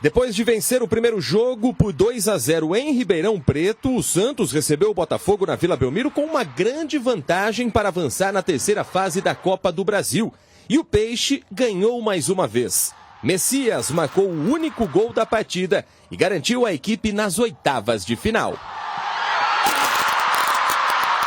Depois de vencer o primeiro jogo por 2-0 em Ribeirão Preto, o Santos recebeu o Botafogo na Vila Belmiro com uma grande vantagem para avançar na terceira fase da Copa do Brasil. E o Peixe ganhou mais uma vez. Messias marcou o único gol da partida e garantiu a equipe nas oitavas de final.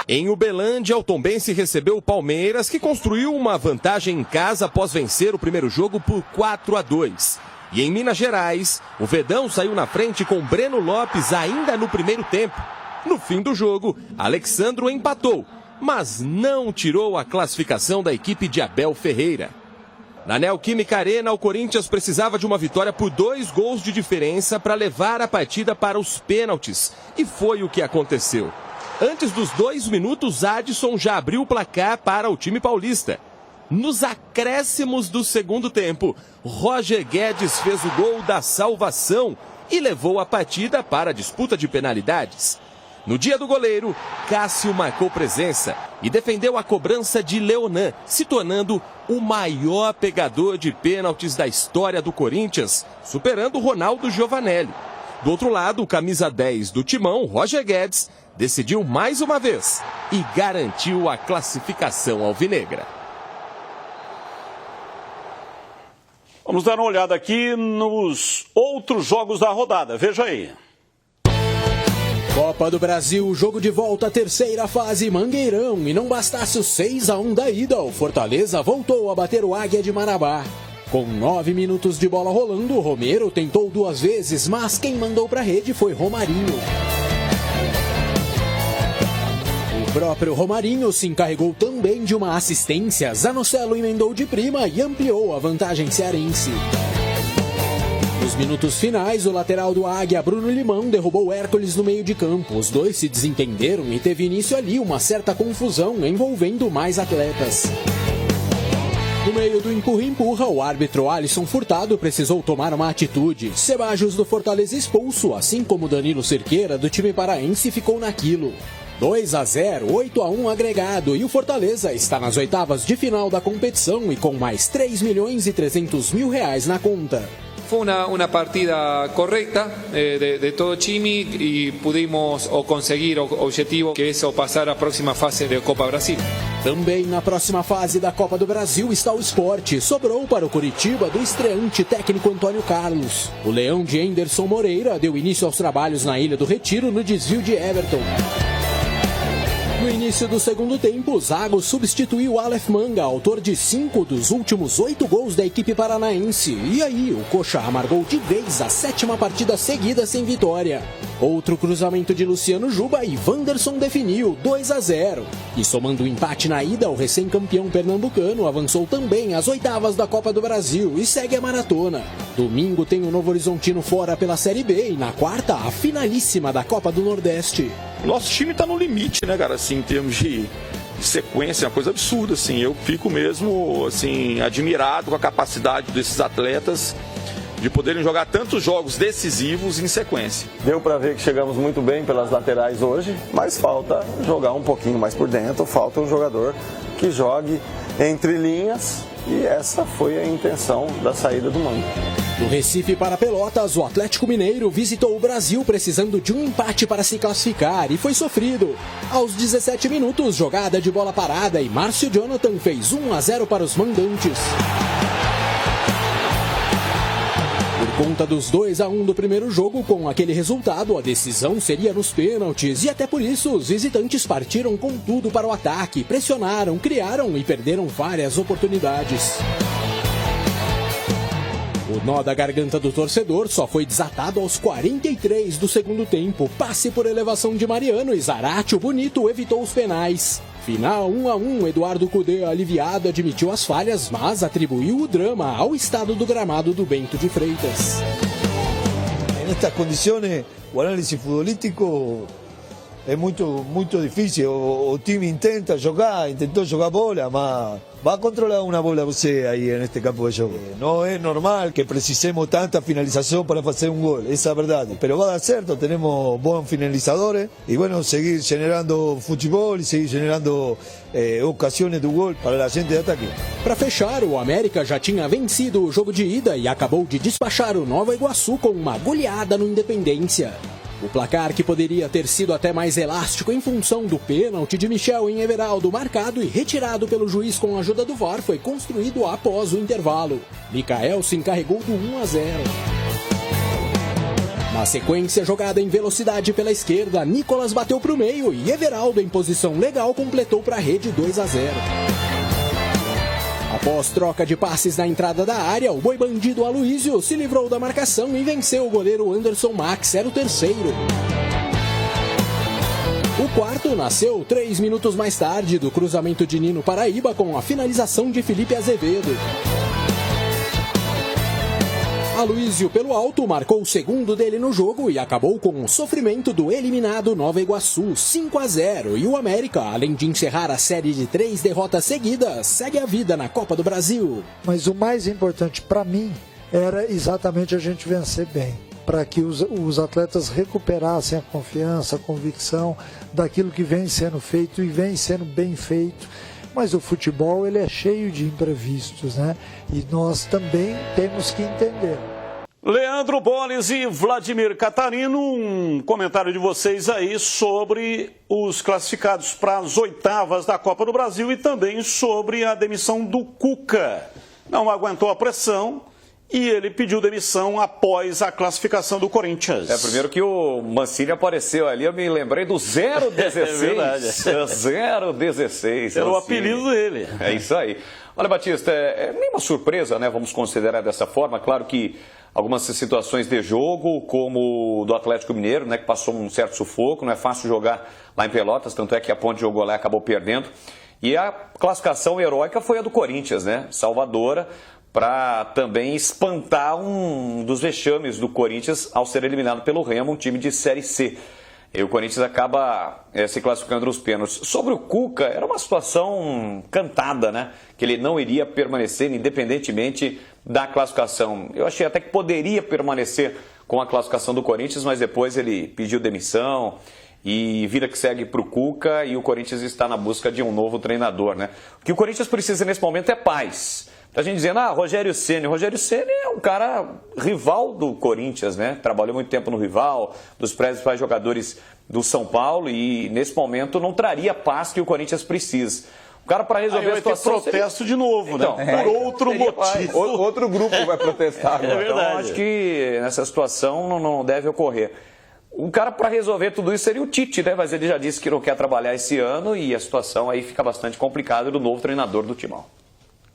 Em Uberlândia, o Tombense recebeu o Palmeiras, que construiu uma vantagem em casa após vencer o primeiro jogo por 4-2. E em Minas Gerais, o Verdão saiu na frente com Breno Lopes ainda no primeiro tempo. No fim do jogo, Alexandro empatou, mas não tirou a classificação da equipe de Abel Ferreira. Na Neoquímica Arena, o Corinthians precisava de uma vitória por 2 gols de diferença para levar a partida para os pênaltis. E foi o que aconteceu. Antes dos 2 minutos, Adson já abriu o placar para o time paulista. Nos acréscimos do segundo tempo, Roger Guedes fez o gol da salvação e levou a partida para a disputa de penalidades. No dia do goleiro, Cássio marcou presença e defendeu a cobrança de Leonan, se tornando o maior pegador de pênaltis da história do Corinthians, superando Ronaldo Giovanelli. Do outro lado, o camisa 10 do Timão, Roger Guedes, decidiu mais uma vez e garantiu a classificação alvinegra. Vamos dar uma olhada aqui nos outros jogos da rodada. Veja aí. Copa do Brasil, jogo de volta à terceira fase, Mangueirão. E não bastasse o 6-1 da ida, o Fortaleza voltou a bater o Águia de Marabá. Com 9 minutos de bola rolando, Romero tentou 2 vezes, mas quem mandou para a rede foi Romarinho. O próprio Romarinho se encarregou também de uma assistência. Zanocelo emendou de prima e ampliou a vantagem cearense. Nos minutos finais, o lateral do Águia, Bruno Limão, derrubou Hércules no meio de campo. Os dois se desentenderam e teve início ali uma certa confusão envolvendo mais atletas. No meio do empurra-empurra, o árbitro Alisson Furtado precisou tomar uma atitude. Sebajos do Fortaleza expulso, assim como Danilo Cerqueira do time paraense ficou naquilo. 2-0, 8-1 agregado e o Fortaleza está nas oitavas de final da competição e com mais R$3.300.000 na conta. Fue una partida correcta de todo time y pudimos conseguir o objetivo que es pasar a próxima fase de Copa Brasil. Também na próxima fase da Copa do Brasil está o Sport. Sobrou para o Coritiba do estreante técnico Antônio Carlos. O Leão de Anderson Moreira deu início aos trabalhos na Ilha do Retiro no desvio de Everton. No início do segundo tempo, Zago substituiu Aleph Manga, autor de 5 dos últimos 8 gols da equipe paranaense. E aí, o Coxa amargou de vez a 7ª partida seguida sem vitória. Outro cruzamento de Luciano Juba e Wanderson definiu 2-0. E somando o empate na ida, o recém-campeão pernambucano avançou também às oitavas da Copa do Brasil e segue a maratona. Domingo tem o Novo Horizontino fora pela Série B e na quarta, a finalíssima da Copa do Nordeste. Nosso time tá no limite, né, cara, assim, em termos de sequência, é uma coisa absurda, assim. Eu fico mesmo, assim, admirado com a capacidade desses atletas de poderem jogar tantos jogos decisivos em sequência. Deu para ver que chegamos muito bem pelas laterais hoje, mas falta jogar um pouquinho mais por dentro, falta um jogador que jogue entre linhas e essa foi a intenção da saída do Manga. Do Recife para Pelotas, o Atlético Mineiro visitou o Brasil precisando de um empate para se classificar e foi sofrido. Aos 17 minutos, jogada de bola parada e Márcio Jonathan fez 1-0 para os mandantes. Por conta dos 2-1 do primeiro jogo, com aquele resultado, a decisão seria nos pênaltis e até por isso os visitantes partiram com tudo para o ataque, pressionaram, criaram e perderam várias oportunidades. O nó da garganta do torcedor só foi desatado aos 43 do segundo tempo. Passe por elevação de Mariano e Zarate, o bonito, evitou os penais. Final 1-1, Eduardo Cudê, aliviado, admitiu as falhas, mas atribuiu o drama ao estado do gramado do Bento de Freitas. Nestas condições, o análise futbolístico é muito difícil. O time tentou jogar bola, mas Va a controlar una bola você ahí en este campo de juego. No es normal que precisemos tanta finalización para hacer un gol, esa es verdad. Pero va a dar cierto, tenemos buenos finalizadores y bueno, seguir generando fútbol y seguir generando ocasiones de gol para la gente de ataque. Para fechar, o América já tinha vencido o jogo de ida e acabou de despachar o Nova Iguaçu com uma goleada no Independência. O placar, que poderia ter sido até mais elástico em função do pênalti de Michel em Everaldo, marcado e retirado pelo juiz com a ajuda do VAR, foi construído após o intervalo. Micael se encarregou do 1-0. Na sequência, jogada em velocidade pela esquerda, Nicolas bateu para o meio e Everaldo, em posição legal, completou para a rede 2-0. Após troca de passes na entrada da área, o boi bandido Aloísio se livrou da marcação e venceu o goleiro Anderson Max, era o terceiro. O quarto nasceu 3 minutos mais tarde do cruzamento de Nino Paraíba com a finalização de Felipe Azevedo. Aloísio, pelo alto, marcou o segundo dele no jogo e acabou com o sofrimento do eliminado Nova Iguaçu, 5-0. E o América, além de encerrar a série de 3 derrotas seguidas, segue a vida na Copa do Brasil. Mas o mais importante para mim era exatamente a gente vencer bem, para que os atletas recuperassem a confiança, a convicção daquilo que vem sendo feito e vem sendo bem feito. Mas o futebol, ele é cheio de imprevistos, né? E nós também temos que entender. Leandro Boles e Vladimir Catarino, um comentário de vocês aí sobre os classificados para as oitavas da Copa do Brasil e também sobre a demissão do Cuca. Não aguentou a pressão e ele pediu demissão após a classificação do Corinthians. Primeiro que o Mancini apareceu ali, eu me lembrei do 016. É verdade. 016. Era o apelido dele. É isso aí. Olha, Batista, nenhuma surpresa, né? Vamos considerar dessa forma. Claro que algumas situações de jogo, como do Atlético Mineiro, né, que passou um certo sufoco, não é fácil jogar lá em Pelotas, tanto é que a Ponte jogou lá e acabou perdendo. E a classificação heróica foi a do Corinthians, né? Salvadora, para também espantar um dos vexames do Corinthians ao ser eliminado pelo Remo, um time de Série C. E o Corinthians acaba se classificando nos pênaltis. Sobre o Cuca, era uma situação cantada, né? Que ele não iria permanecer independentemente da classificação. Eu achei até que poderia permanecer com a classificação do Corinthians, mas depois ele pediu demissão e vida que segue para o Cuca e o Corinthians está na busca de um novo treinador, né? O que o Corinthians precisa nesse momento é paz. A gente dizendo, Rogério Ceni. Rogério Ceni é um cara rival do Corinthians, né? Trabalhou muito tempo no rival, dos principais jogadores do São Paulo e nesse momento não traria a paz que o Corinthians precisa. O cara para resolver a situação... protesto de novo, então, né? Por outro motivo. Outro grupo vai protestar agora. É verdade. Então, acho que nessa situação não deve ocorrer. O cara para resolver tudo isso seria o Tite, né? Mas ele já disse que não quer trabalhar esse ano e a situação aí fica bastante complicada do novo treinador do Timão.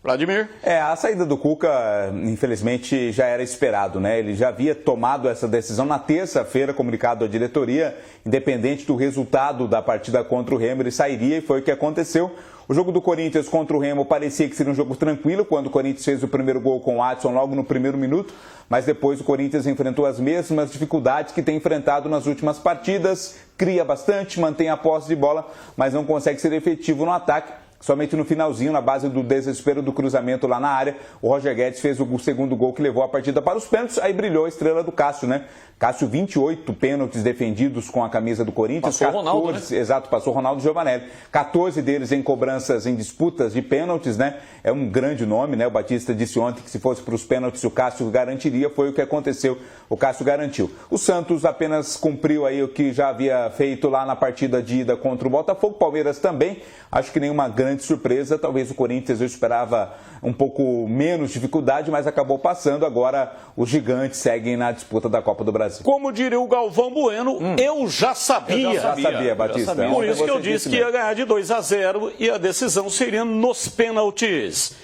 Vladimir? A saída do Cuca, infelizmente, já era esperado, né? Ele já havia tomado essa decisão na terça-feira, comunicado à diretoria, independente do resultado da partida contra o Remo, ele sairia e foi o que aconteceu. O jogo do Corinthians contra o Remo parecia que seria um jogo tranquilo, quando o Corinthians fez o primeiro gol com o Adson logo no primeiro minuto, mas depois o Corinthians enfrentou as mesmas dificuldades que tem enfrentado nas últimas partidas, cria bastante, mantém a posse de bola, mas não consegue ser efetivo no ataque. Somente no finalzinho, na base do desespero do cruzamento lá na área, o Roger Guedes fez o segundo gol que levou a partida para os pênaltis. Aí brilhou a estrela do Cássio, né? Cássio, 28 pênaltis defendidos com a camisa do Corinthians. Passou o Ronaldo, né? Exato, passou o Ronaldo Giovanelli. 14 deles em cobranças, em disputas de pênaltis, né? É um grande nome, né? O Batista disse ontem que se fosse para os pênaltis o Cássio garantiria, foi o que aconteceu. O Cássio garantiu. O Santos apenas cumpriu aí o que já havia feito lá na partida de ida contra o Botafogo. Palmeiras também. Acho que nenhuma grande surpresa. Talvez o Corinthians, eu esperava um pouco menos dificuldade, mas acabou passando. Agora os gigantes seguem na disputa da Copa do Brasil. Como diria o Galvão Bueno, eu já sabia. Eu já sabia, Batista. Por isso que eu disse que ia ganhar de 2-0 e a decisão seria nos pênaltis.